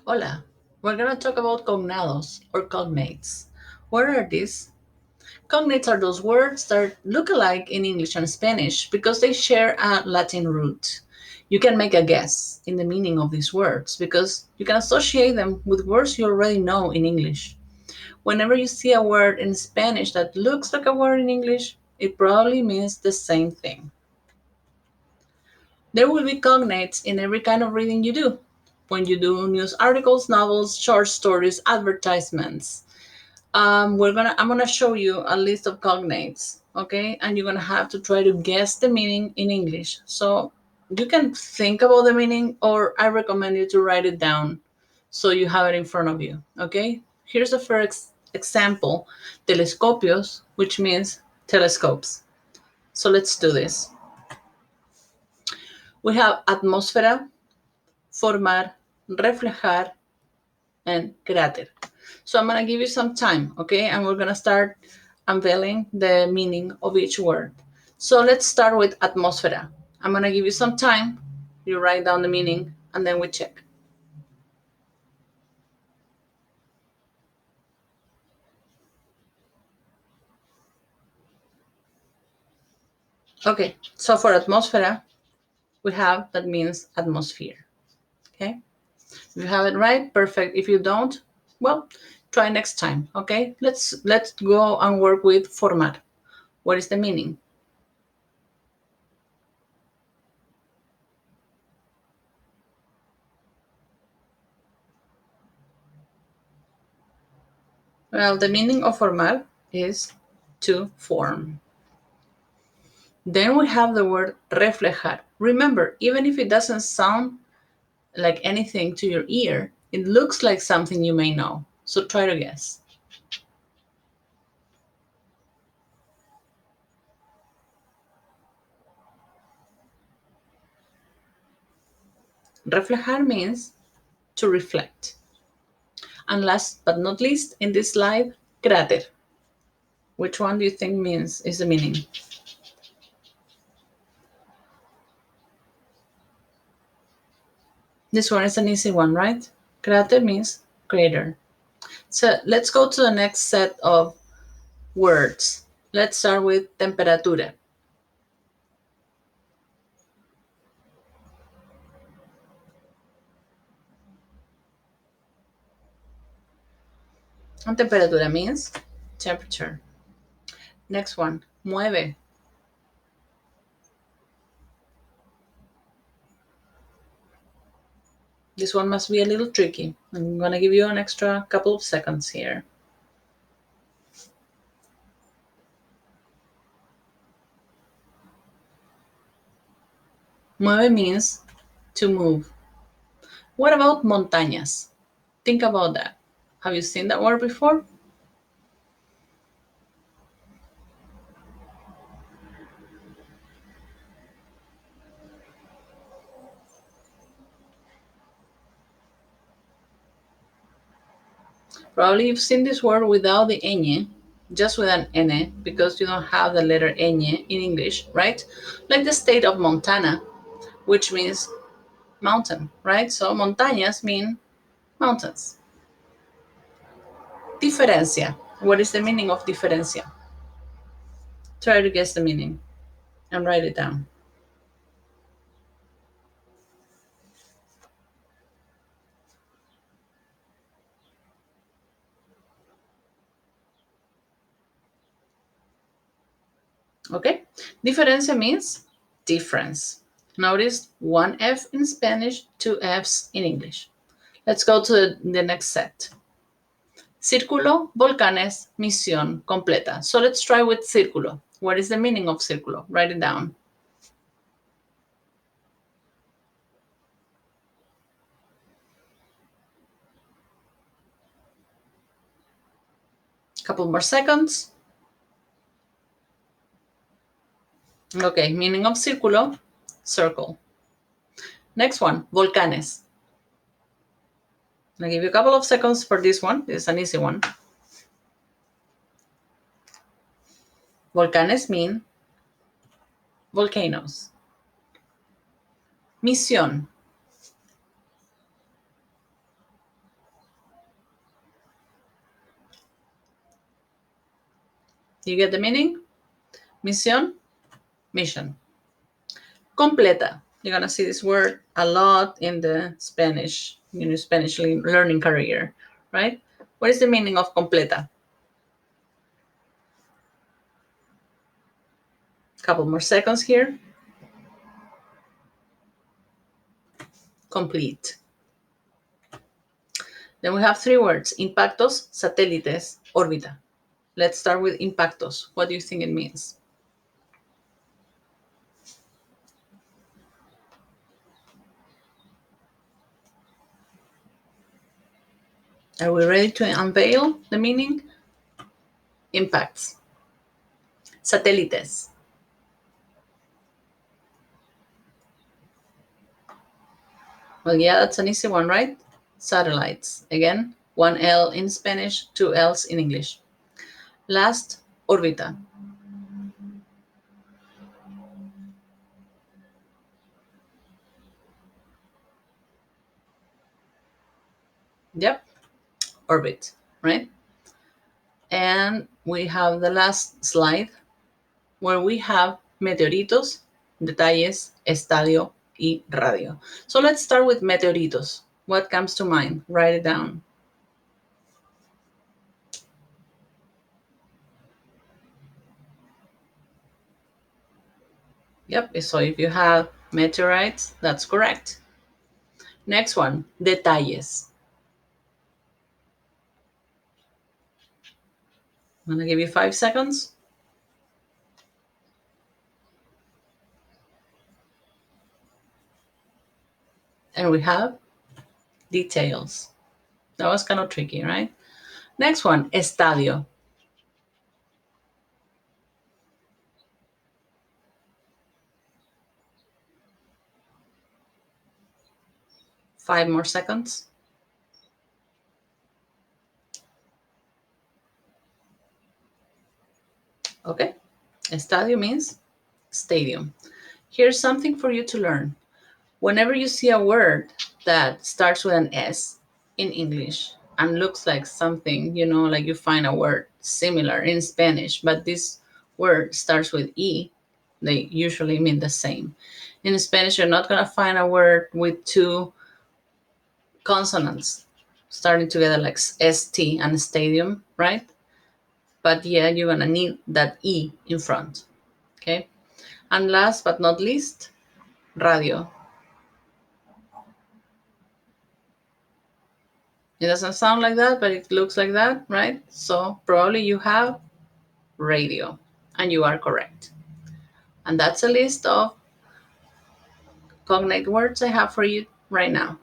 Hola, we're going to talk about cognados or cognates. What are these? Cognates are those words that look alike in English and Spanish because they share a Latin root. You can make a guess in the meaning of these words because you can associate them with words you already know in English. Whenever you see a word in Spanish that looks like a word in English, it probably means the same thing. There will be cognates in every kind of reading you do. When you do news articles, novels, short stories, advertisements. I'm gonna show you a list of cognates, okay? And you're gonna have to try to guess the meaning in English. So you can think about the meaning, or I recommend you to write it down so you have it in front of you, okay? Here's the first example: telescopios, which means telescopes. So let's do this. We have atmósfera, formar, reflejar, and cráter. So I'm going to give you some time, okay? And we're going to start unveiling the meaning of each word. So let's start with atmósfera. I'm going to give you some time. You write down the meaning, and then we check. Okay, so for atmósfera, we have that means atmosphere, okay? If you have it right, perfect. If you don't, well, try next time, okay? Let's go and work with formar. What is the meaning? Well, the meaning of formar is to form. Then we have the word reflejar. Remember, even if it doesn't sound like anything to your ear, it looks like something you may know. So try to guess. Reflejar means to reflect. And last but not least, in this slide, cráter. Which one do you think is the meaning? This one is an easy one, right? Cráter means crater. So let's go to the next set of words. Let's start with temperatura. And temperatura means temperature. Next one, mueve. This one must be a little tricky. I'm going to give you an extra couple of seconds here. Mueve means to move. What about montañas? Think about that. Have you seen that word before? Probably you've seen this word without the ñ, just with an n, because you don't have the letter ñ in English, right? Like the state of Montana, which means mountain, right? So montañas mean mountains. Diferencia. What is the meaning of diferencia? Try to guess the meaning and write it down. Okay? Diferencia means difference. Notice one F in Spanish, two Fs in English. Let's go to the next set. Círculo, volcanes, misión completa. So let's try with círculo. What is the meaning of círculo? Write it down. Couple more seconds. Okay, meaning of círculo, circle. Next one, volcanes. I'll give you a couple of seconds for this one. It's an easy one. Volcanes mean volcanoes. Misión. You get the meaning? Misión, mission. Completa. You're gonna see this word a lot in the Spanish, Spanish learning career, right? What is the meaning of completa? Couple more seconds here. Complete. Then we have three words: impactos, satélites, órbita. Let's start with impactos. What do you think it means? Are we ready to unveil the meaning? Impacts. Satélites. Well, yeah, that's an easy one, right? Satellites. Again, one L in Spanish, two L's in English. Last, órbita. Yep, orbit, right? And we have the last slide where we have meteoritos, detalles, estadio, y radio. So let's start with meteoritos. What comes to mind? Write it down. Yep, so if you have meteorites, that's correct. Next one, detalles. I'm gonna give you 5 seconds. And we have details. That was kind of tricky, right? Next one, estadio. 5 more seconds. Okay, estadio means stadium. Here's something for you to learn. Whenever you see a word that starts with an S in English and looks like something, like you find a word similar in Spanish, but this word starts with E, they usually mean the same. In Spanish, you're not going to find a word with two consonants starting together like ST and stadium, right? But yeah, you're going to need that E in front, okay? And last but not least, radio. It doesn't sound like that, but it looks like that, right? So probably you have radio, and you are correct. And that's a list of cognate words I have for you right now.